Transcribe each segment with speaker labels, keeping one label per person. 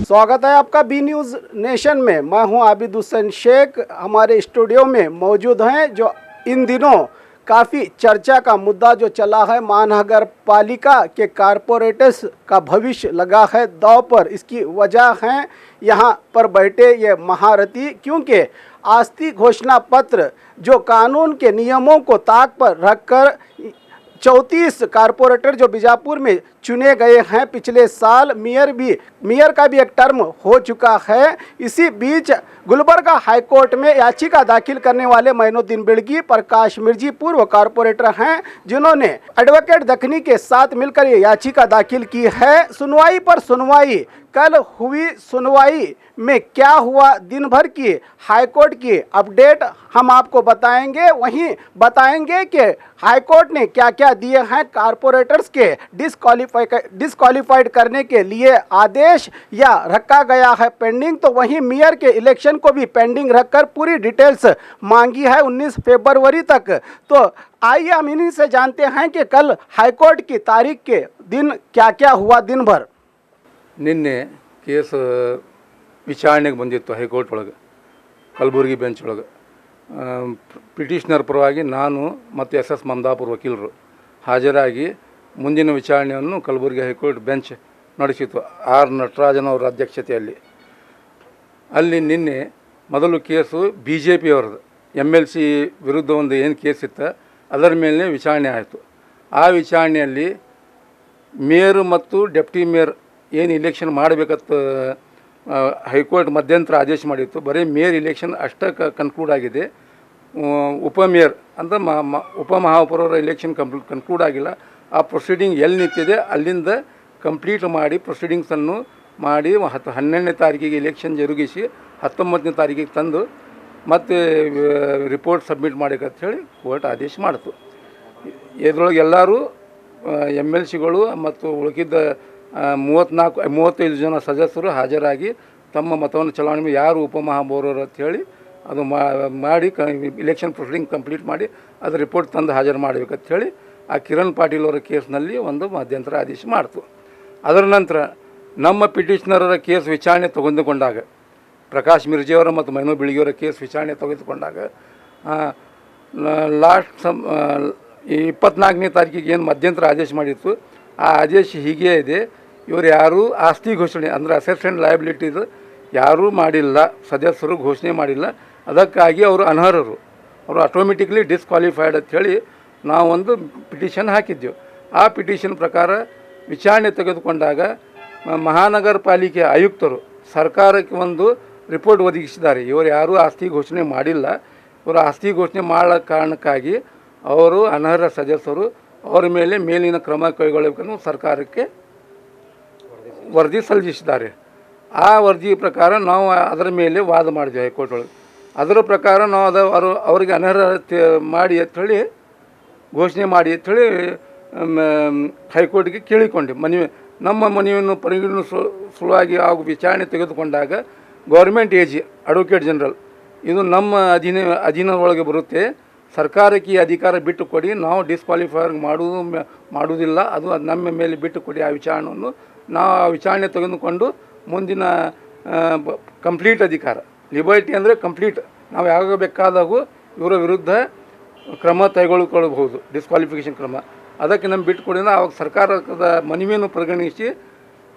Speaker 1: स्वागत है आपका बी न्यूज़ नेशन में। मैं हूं आबिद हुसैन शेख। हमारे स्टूडियो में मौजूद हैं जो इन दिनों काफ़ी चर्चा का मुद्दा जो चला है, महानगर पालिका के कारपोरेटर्स का भविष्य लगा है दांव पर। इसकी वजह है यहाँ पर बैठे ये महारथी, क्योंकि आस्ती घोषणा पत्र जो कानून के नियमों को ताक पर रखकर 34 कारपोरेटर जो बीजापुर में चुने गए हैं, पिछले साल मेयर का भी एक टर्म हो चुका है। इसी बीच गुलबर्गा हाईकोर्ट में याचिका दाखिल करने वाले मोइनुद्दीन बिड़गी, प्रकाश मिर्जी पूर्व कारपोरेटर हैं, जिन्होंने एडवोकेट दखनी के साथ मिलकर ये याचिका दाखिल की है। सुनवाई पर सुनवाई, कल हुई सुनवाई में क्या हुआ, दिन भर की हाईकोर्ट की अपडेट हम आपको बताएंगे। वहीं बताएंगे कि हाईकोर्ट ने क्या क्या दिए हैं कारपोरेटर्स के डिस्क्वालीफाइड करने के लिए आदेश या रखा गया है पेंडिंग। तो वहीं मेयर के इलेक्शन को भी पेंडिंग रखकर पूरी डिटेल्स मांगी है 19 फरवरी तक। तो आइए हम इन्हीं से जानते हैं कि कल हाईकोर्ट की तारीख के दिन क्या क्या हुआ दिन भर।
Speaker 2: ನಿನ್ನೆ ಕೇಸ್ ವಿಚಾರಣೆಗೆ ಬಂದಿತ್ತು ಹೈಕೋರ್ಟ್ ಒಳಗೆ, ಕಲಬುರಗಿ ಬೆಂಚ್ ಒಳಗೆ. ಪಿಟಿಷನರ್ ಪರವಾಗಿ ನಾನು ಮತ್ತು ಎಸ್ ಮಮದಾಪುರ ವಕೀಲರು ಹಾಜರಾಗಿ ಮುಂದಿನ ವಿಚಾರಣೆಯನ್ನು ಕಲಬುರಗಿ ಹೈಕೋರ್ಟ್ ಬೆಂಚ್ ನಡೆಸಿತು ಆರ್ ನಟರಾಜನ್ ಅವರ ಅಧ್ಯಕ್ಷತೆಯಲ್ಲಿ. ಅಲ್ಲಿ ನಿನ್ನೆ ಮೊದಲು ಕೇಸು BJP ಅವರದ್ದು MLC ವಿರುದ್ಧ ಒಂದು ಏನು ಕೇಸ್ ಇತ್ತು ಅದರ ಮೇಲೆ ವಿಚಾರಣೆ ಆಯಿತು. ಆ ವಿಚಾರಣೆಯಲ್ಲಿ ಮೇಯರ್ ಮತ್ತು ಡೆಪ್ಟಿ ಮೇಯರ್ ಏನು ಇಲೆಕ್ಷನ್ ಮಾಡಬೇಕಂತ ಹೈಕೋರ್ಟ್ ಮಧ್ಯಂತರ ಆದೇಶ ಮಾಡಿತ್ತು. ಬರೀ ಮೇಯರ್ ಇಲೆಕ್ಷನ್ ಅಷ್ಟೇ ಕನ್ಕ್ಲೂಡ್ ಆಗಿದೆ. ಉಪಮೇಯರ್ ಅಂದರೆ ಉಪಮಹಾಪೌರರ ಇಲೆಕ್ಷನ್ ಕನ್ಕ್ಲೂಡ್ ಆಗಿಲ್ಲ. ಆ ಪ್ರೊಸೀಡಿಂಗ್ ಎಲ್ಲಿ ನಿಂತಿದೆ ಅಲ್ಲಿಂದ ಕಂಪ್ಲೀಟ್ ಮಾಡಿ ಪ್ರೊಸೀಡಿಂಗ್ಸನ್ನು ಮಾಡಿ 12ನೇ ತಾರೀಕಿಗೆ ಇಲೆಕ್ಷನ್ ಜರುಗಿಸಿ 19ನೇ ತಾರೀಕಿಗೆ ತಂದು ಮತ್ತು ರಿಪೋರ್ಟ್ ಸಬ್ಮಿಟ್ ಮಾಡಬೇಕಂತ ಹೇಳಿ ಕೋರ್ಟ್ ಆದೇಶ ಮಾಡಿತು. ಇದರೊಳಗೆ ಎಲ್ಲರೂ MLCಗಳು ಮತ್ತು ಉಳಿದ 35 ಜನ ಸದಸ್ಯರು ಹಾಜರಾಗಿ ತಮ್ಮ ಮತವನ್ನು ಚಲಾವಣೆ ಯಾರು ಉಪಮಹಾಪೌರರು ಅಂತ ಹೇಳಿ ಅದು ಮಾಡಿ ಇಲೆಕ್ಷನ್ ಪ್ರೊಸೀಡಿಂಗ್ ಕಂಪ್ಲೀಟ್ ಮಾಡಿ ಅದು ರಿಪೋರ್ಟ್ ತಂದು ಹಾಜರು ಮಾಡಬೇಕಂತ ಹೇಳಿ ಆ ಕಿರಣ್ ಪಾಟೀಲ್ ಅವರ ಕೇಸ್ನಲ್ಲಿ ಒಂದು ಮಧ್ಯಂತರ ಆದೇಶ ಮಾಡ್ತು. ಅದರ ನಂತರ ನಮ್ಮ ಪಿಟಿಷನರರ ಕೇಸ್ ವಿಚಾರಣೆ ತೆಗೆದುಕೊಂಡಾಗ, ಪ್ರಕಾಶ್ ಮಿರ್ಜಿಯವರ ಮತ್ತು ಮೈನು ಬಿಳಿಗಿಯವರ ಕೇಸ್ ವಿಚಾರಣೆ ತೆಗೆದುಕೊಂಡಾಗ ಈ 24ನೇ ತಾರೀಕಿಗೆ ಏನು ಮಧ್ಯಂತರ ಆದೇಶ ಮಾಡಿತ್ತು ಆ ಆದೇಶ ಹೀಗೇ ಇದೆ. ಇವರು ಯಾರೂ ಆಸ್ತಿ ಘೋಷಣೆ ಅಂದರೆ ಅಸೆಟ್ಸ್ ಆ್ಯಂಡ್ ಲಯಬಿಲಿಟೀಸ್ ಯಾರೂ ಮಾಡಿಲ್ಲ, ಸದಸ್ಯರು ಘೋಷಣೆ ಮಾಡಿಲ್ಲ. ಅದಕ್ಕಾಗಿ ಅವರು ಅನರ್ಹರು, ಅವರು ಆಟೋಮೆಟಿಕ್ಲಿ ಡಿಸ್ಕ್ವಾಲಿಫೈಡ್ ಅಂಥೇಳಿ ನಾವೊಂದು ಪಿಟಿಷನ್ ಹಾಕಿದ್ದೆವು. ಆ ಪಿಟಿಷನ್ ಪ್ರಕಾರ ವಿಚಾರಣೆ ತೆಗೆದುಕೊಂಡಾಗ ಮಹಾನಗರ ಪಾಲಿಕೆ ಆಯುಕ್ತರು ಸರ್ಕಾರಕ್ಕೆ ಒಂದು ರಿಪೋರ್ಟ್ ಒದಗಿಸಿದ್ದಾರೆ. ಇವರು ಯಾರೂ ಆಸ್ತಿ ಘೋಷಣೆ ಮಾಡಿಲ್ಲ, ಇವರು ಆಸ್ತಿ ಘೋಷಣೆ ಮಾಡೋ ಕಾರಣಕ್ಕಾಗಿ ಅವರು ಅನರ್ಹ ಸದಸ್ಯರು, ಅವರ ಮೇಲೆ ಮೇಲಿನ ಕ್ರಮ ಕೈಗೊಳ್ಳಬೇಕನ್ನು ಸರ್ಕಾರಕ್ಕೆ ವರದಿ ಸಲ್ಲಿಸಿದ್ದಾರೆ. ಆ ವರದಿ ಪ್ರಕಾರ ನಾವು ಅದರ ಮೇಲೆ ವಾದ ಮಾಡಿದ್ವಿ ಹೈಕೋರ್ಟ್ ಒಳಗೆ. ಅದರ ಪ್ರಕಾರ ನಾವು ಅವರಿಗೆ ಅನರ್ಹ ಮಾಡಿ ಅಂಥೇಳಿ ಘೋಷಣೆ ಮಾಡಿ ಅಂಥೇಳಿ ಹೈಕೋರ್ಟ್ಗೆ ಕೇಳಿಕೊಂಡೆ. ನಮ್ಮ ಮನವಿಯನ್ನು ಪರಿಗಣನೆ ಸಲುವಾಗಿ ಹಾಗೂ ವಿಚಾರಣೆ ತೆಗೆದುಕೊಂಡಾಗ ಗೌರ್ಮೆಂಟ್ ಏಜಿ ಅಡ್ವೊಕೇಟ್ ಜನರಲ್ ಇದು ನಮ್ಮ ಅಧೀನ ಒಳಗೆ ಬರುತ್ತೆ. ಸರ್ಕಾರಕ್ಕೆ ಈ ಅಧಿಕಾರ ಬಿಟ್ಟು ಕೊಡಿ, ನಾವು ಡಿಸ್ಕ್ವಾಲಿಫೈರ್ ಮಾಡುವುದಿಲ್ಲ, ಅದು ನಮ್ಮ ಮೇಲೆ ಬಿಟ್ಟು ಕೊಡಿ. ಆ ವಿಚಾರಣೆಯನ್ನು ನಾವು ಆ ವಿಚಾರಣೆ ತೆಗೆದುಕೊಂಡು ಮುಂದಿನ ಕಂಪ್ಲೀಟ್ ಅಧಿಕಾರ, ಲಿಬರ್ಟಿ ಅಂದರೆ ಕಂಪ್ಲೀಟ್, ನಾವು ಯಾವಾಗ ಬೇಕಾದಾಗೂ ಇವರ ವಿರುದ್ಧ ಕ್ರಮ ತೆಗೆದುಕೊಳ್ಳಬಹುದು, ಡಿಸ್ಕ್ವಾಲಿಫಿಕೇಷನ್ ಕ್ರಮ. ಅದಕ್ಕೆ ನಮ್ಮ ಬಿಟ್ಟು ಕೊಡಿನ ಆವಾಗ ಸರ್ಕಾರದ ಮನವಿಯನ್ನು ಪರಿಗಣಿಸಿ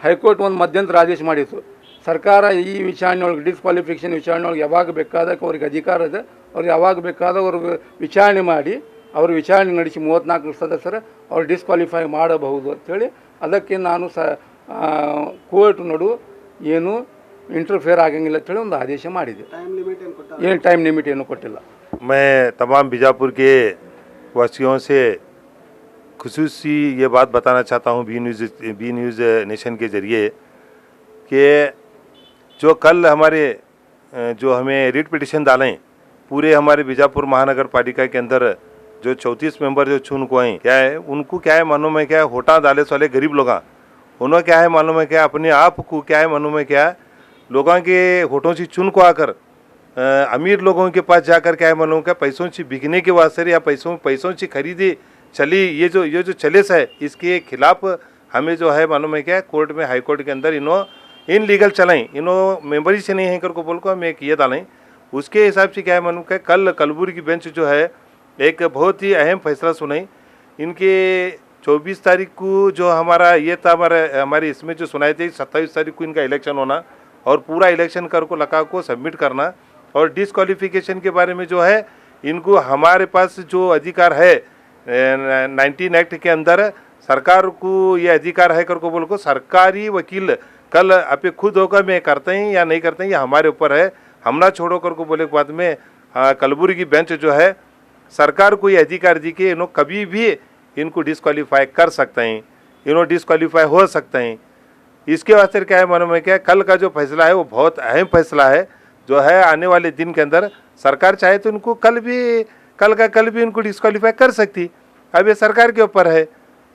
Speaker 2: ಹೈಕೋರ್ಟ್ ಒಂದು ಮಧ್ಯಂತರ ಆದೇಶ ಮಾಡಿತ್ತು. ಸರ್ಕಾರ ಈ ವಿಚಾರಣೆ ಒಳಗೆ ಡಿಸ್ಕ್ವಾಲಿಫಿಕೇಷನ್ ವಿಚಾರಣೆ ಒಳಗೆ ಯಾವಾಗ ಬೇಕಾದಾಗ ಅವ್ರಿಗೆ ಅಧಿಕಾರ ಇದೆ, ಅವ್ರಿಗೆ ಯಾವಾಗ ಬೇಕಾದಾಗ ಅವ್ರಿಗೆ ವಿಚಾರಣೆ ಮಾಡಿ ಅವರು ವಿಚಾರಣೆ ನಡೆಸಿ 34 ಸದಸ್ಯರು ಅವ್ರು ಡಿಸ್ಕ್ವಾಲಿಫೈ ಮಾಡಬಹುದು ಅಂಥೇಳಿ ಅದಕ್ಕೆ ನಾನು ಕೋರ್ಟ್ ನಡು ಏನು ಇಂಟರ್ಫಿಯರ್ ಆಗಂಗಿಲ್ಲ ಅಂತೇಳಿ ಒಂದು ಆದೇಶ ಮಾಡಿದೆ. ಏನು ಟೈಮ್ ಲಿಮಿಟ್ ಏನು ಕೊಟ್ಟಿಲ್ಲ.
Speaker 3: मैं तमाम बीजापुर के वासियों से खुसूसी ये बात बताना चाहता हूँ बी न्यूज़ नेशन के ज़रिए कि जो कल हमारे जो हमें रिट पिटिशन डालें पूरे हमारे बीजापुर महानगर पालिका के अंदर जो 34 मेंबर जो चुन को आए, क्या है उनको क्या है मालूम है, क्या है होटा दाले वाले गरीब लोग उन्होंने क्या है मालूम है, क्या अपने आप को क्या है मालूम है, क्या लोगों के होठों से चुन को आकर अमीर लोगों के पास जाकर क्या है मालूम क्या पैसों से बिकने के वास्ते या पैसों से खरीदी चली ये जो चले है, इसके खिलाफ हमें जो है मालूम है क्या कोर्ट में हाई कोर्ट के अंदर इन लीगल चलाएं, इन्हों मेंबर ही से नहीं है कर को बोल को हम एक ये डालें। उसके हिसाब से क्या है मालूम है, कल कलबुर्गी बेंच जो है एक बहुत ही अहम फैसला सुनाई। इनके 24 तारीख को जो हमारा ये था, हमारे इसमें जो सुनाई थी 27 तारीख को इनका इलेक्शन होना और पूरा इलेक्शन कर को लगा को सबमिट करना, और डिस्क्वालिफिकेशन के बारे में जो है इनको हमारे पास जो अधिकार है 19 एक्ट के अंदर सरकार को ये अधिकार है कर को बोल को सरकारी वकील कल अपने खुद होकर मैं करते हैं या नहीं करते हैं ये हमारे ऊपर है। हम ना छोड़ो कर को बोले के बाद में कलबुर्गी बेंच जो है सरकार को ये अधिकार दी कि इन्हों कभी भी इनको डिस्क्वालीफाई कर सकते हैं, इन्हों डिस्क्वालीफाई हो सकते हैं। इसके वास्ते क्या है मालूम है क्या, कल का जो फैसला है वो बहुत अहम फैसला है जो है आने वाले दिन के अंदर सरकार चाहे तो इनको कल भी इनको डिस्क्वालीफाई कर सकती। अब ये सरकार के ऊपर है,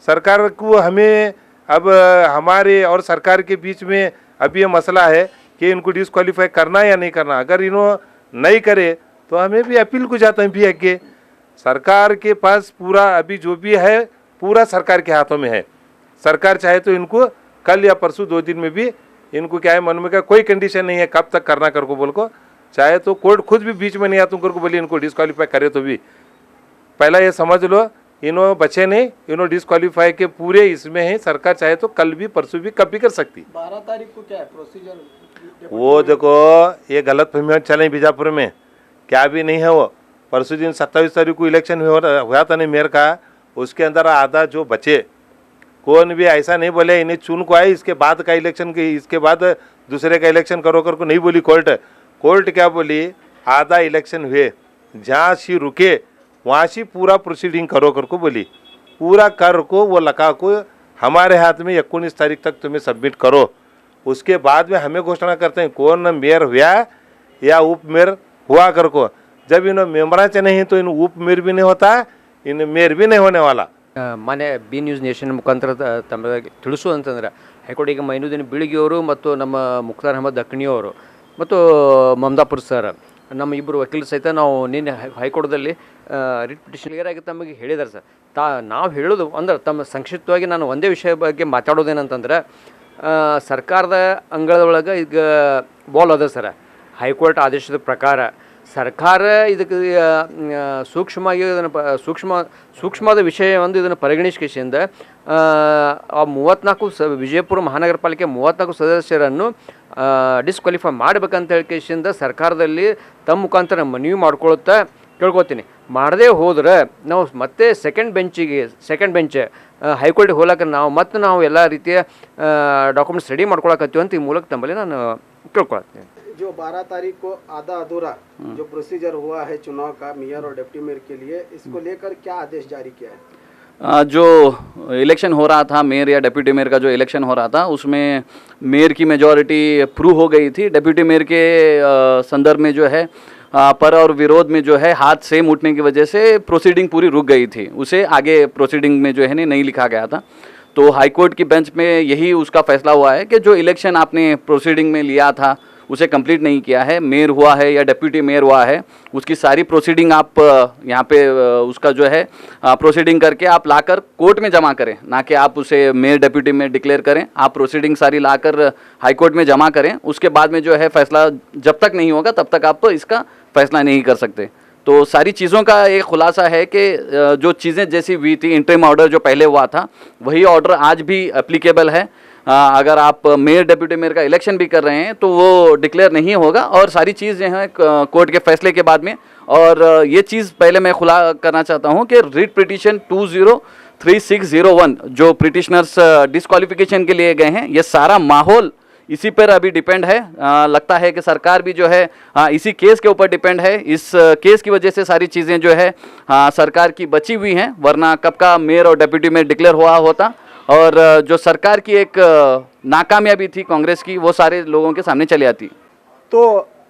Speaker 3: सरकार को हमें अब हमारे और सरकार के बीच में अब ये मसला है कि इनको डिस्क्वालीफाई करना या नहीं करना। अगर इन्हों नहीं करे तो हमें भी अपील को जाते हैं भी आगे। सरकार के पास पूरा अभी जो भी है पूरा सरकार के हाथों में है। सरकार चाहे तो इनको कल या परसों 2 दिन में भी इनको क्या है मन में का कोई कंडीशन नहीं है कब तक करना कर को बोल को, चाहे तो कोर्ट खुद भी बीच में नहीं आता कर को बोली इनको डिस्क्वालीफाई करे तो भी पहला ये समझ लो इन्हों बचे नहीं, इन्हों डिस्क्वालीफाई के पूरे इसमें है। सरकार चाहे तो कल भी परसों भी कब भी कर सकती।
Speaker 1: 12 तारीख को क्या है प्रोसीजर?
Speaker 3: वो देखो ये गलत फहमियाँ चलें बीजापुर में, क्या भी नहीं है। वो परसों दिन 27 तारीख को इलेक्शन हुआ था नहीं मेयर का, उसके अंदर आधा जो बचे कौन भी ऐसा नहीं बोले इन्हें चुन को आए इसके बाद का इलेक्शन के इसके बाद दूसरे का इलेक्शन करो कर को नहीं बोली कोर्ट क्या बोली, आधा इलेक्शन हुए जहाँ सी रुके वहाँ से पूरा प्रोसीडिंग करो कर को बोली, पूरा कर को वो लगा को हमारे हाथ में 19 तारीख तक तुम्हें सबमिट करो। उसके बाद में हमें घोषणा करते हैं कौन मेयर हुआ या उप मेयर हुआ कर को। जब इन मेम्बराचे नहीं तो इन उप मेयर भी नहीं होता, इन मेयर भी नहीं होने वाला।
Speaker 4: ಮಾನ್ಯ ಬಿ ನ್ಯೂಸ್ ನೇಷನ್ ಮುಖಾಂತರ ತಮಗೆ ತಿಳಿಸುವಂತಂದ್ರೆ ಹೈಕೋರ್ಟ್ ಈಗ ಮೈನುದ್ದೀನ್ ಬೀಳಗಿಯವರು ಮತ್ತು ನಮ್ಮ ಮುಖ್ತಾರ್ ಅಹಮದ್ ದಕ್ಕಣಿಯವರು ಮತ್ತು ಮಮದಾಪುರ್ ಸರ್ ನಮ್ಮ ಇಬ್ಬರು ವಕೀಲರು ಸಹಿತ ನಾವು ನಿನ್ನೆ ಹೈಕೋರ್ಟ್ದಲ್ಲಿ ರಿಟ್ ಪಿಟಿಷನ್ ಆಗಿ ತಮಗೆ ಹೇಳಿದ್ದಾರೆ ಸರ್. ನಾವು ಹೇಳೋದು ಅಂದ್ರೆ ತಮ್ಮ ಸಂಕ್ಷಿಪ್ತವಾಗಿ ನಾನು ಒಂದೇ ವಿಷಯ ಬಗ್ಗೆ ಮಾತಾಡೋದೇನಂತಂದ್ರೆ ಸರ್ಕಾರದ ಅಂಗಳದೊಳಗೆ ಈಗ ಬಾಲ್ ಅದ ಸರ್. ಹೈಕೋರ್ಟ್ ಆದೇಶದ ಪ್ರಕಾರ ಸರ್ಕಾರ ಇದಕ್ಕೆ ಸೂಕ್ಷ್ಮವಾಗಿ ಇದನ್ನು ಸೂಕ್ಷ್ಮವಾದ ವಿಷಯ ಒಂದು ಇದನ್ನು ಪರಿಗಣಿಸಿಕೆಯಿಂದ ಆ 34 ವಿಜಯಪುರ ಮಹಾನಗರ ಪಾಲಿಕೆ 34 ಸದಸ್ಯರನ್ನು ಡಿಸ್ಕ್ವಾಲಿಫೈ ಮಾಡಬೇಕಂತ ಹೇಳಿಕೆಯಿಂದ ಸರ್ಕಾರದಲ್ಲಿ ತಮ್ಮ ಮುಖಾಂತರ ಮನವಿ ಮಾಡ್ಕೊಳ್ತಾ ಕೇಳ್ಕೊತೀನಿ. ಮಾಡದೇ ಹೋದ್ರೆ ನಾವು ಮತ್ತೆ ಸೆಕೆಂಡ್ ಬೆಂಚ್ ಹೈಕೋರ್ಟಿಗೆ ಹೋಗ್ಲಾಕ ನಾವು ಎಲ್ಲ ರೀತಿಯ ಡಾಕ್ಯುಮೆಂಟ್ಸ್ ರೆಡಿ ಮಾಡ್ಕೊಳಕತ್ತೀವಿ ಅಂತ ಈ ಮೂಲಕ ತಮ್ಮಲ್ಲಿ ನಾನು ಕೇಳ್ಕೊಳ್ತೀನಿ.
Speaker 1: जो 12 तारीख को आधा अधूरा जो प्रोसीजर हुआ है चुनाव का मेयर और डिप्टी मेयर के लिए, इसको लेकर क्या आदेश जारी किया है?
Speaker 5: जो इलेक्शन हो रहा था मेयर या डिप्टी मेयर का जो इलेक्शन हो रहा था उसमें मेयर की मेजॉरिटी प्रूव हो गई थी। डिप्टी मेयर के संदर्भ में जो है पर और विरोध में जो है हाथ सेम उठने की वजह से प्रोसीडिंग पूरी रुक गई थी, उसे आगे प्रोसीडिंग में जो है नहीं लिखा गया था। तो हाईकोर्ट की बेंच में यही उसका फैसला हुआ है कि जो इलेक्शन आपने प्रोसीडिंग में लिया था उसे कंप्लीट नहीं किया है, मेयर हुआ है या डिप्टी मेयर हुआ है, उसकी सारी प्रोसीडिंग आप यहाँ पे उसका जो है प्रोसीडिंग करके आप लाकर कोर्ट में जमा करें, ना कि आप उसे मेयर डिप्टी मेयर डिक्लेयर करें। आप प्रोसीडिंग सारी लाकर हाई कोर्ट में जमा करें, उसके बाद में जो है फैसला जब तक नहीं होगा तब तक आप इसका फैसला नहीं कर सकते। तो सारी चीज़ों का एक खुलासा है कि जो चीज़ें जैसी हुई थी इंटरिम ऑर्डर जो पहले हुआ था वही ऑर्डर आज भी एप्लीकेबल है। अगर आप मेयर डिप्टी मेयर का इलेक्शन भी कर रहे हैं तो वो डिक्लेयर नहीं होगा और सारी चीज़ जो है कोर्ट के फैसले के बाद में। और ये चीज़ पहले मैं खुला करना चाहता हूँ कि रिट पिटीशन 203601 जो पिटिशनर्स डिस्क्वालिफिकेशन के लिए गए हैं, ये सारा माहौल इसी पर अभी डिपेंड है। लगता है कि सरकार भी जो है इसी केस के ऊपर डिपेंड है। इस केस की वजह से सारी चीज़ें जो है सरकार की बची हुई हैं, वरना कब का मेयर और डिप्टी मेयर डिक्लेयर हुआ होता। और जो सरकार की एक नाकामयाबी थी कांग्रेस की वो सारे लोगों के सामने चली आती।
Speaker 1: तो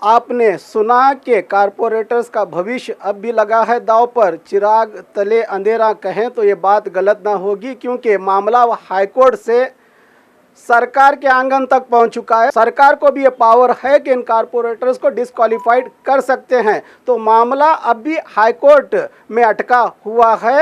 Speaker 1: आपने सुना कि कारपोरेटर्स का भविष्य अब भी लगा है दाव पर। चिराग तले अंधेरा कहें तो ये बात गलत ना होगी, क्योंकि मामला हाईकोर्ट से सरकार के आंगन तक पहुंच चुका है। सरकार को भी ये पावर है कि इन कारपोरेटर्स को डिस्क्वालीफाइड कर सकते हैं। तो मामला अब भी हाईकोर्ट में अटका हुआ है।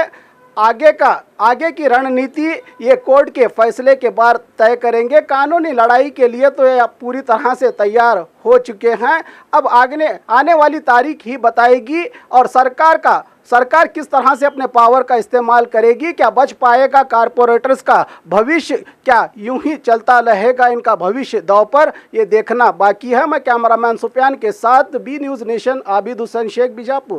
Speaker 1: आगे की रणनीति ये कोर्ट के फैसले के बाद तय करेंगे। कानूनी लड़ाई के लिए तो ये पूरी तरह से तैयार हो चुके हैं। अब आने वाली तारीख ही बताएगी और सरकार किस तरह से अपने पावर का इस्तेमाल करेगी। क्या बच पाएगा कारपोरेटर्स का भविष्य, क्या यूं ही चलता रहेगा इनका भविष्य दांव पर, ये देखना बाकी है। मैं कैमरामैन सुफियान के साथ B news nation Abid Hussain Shaikh Bijapur.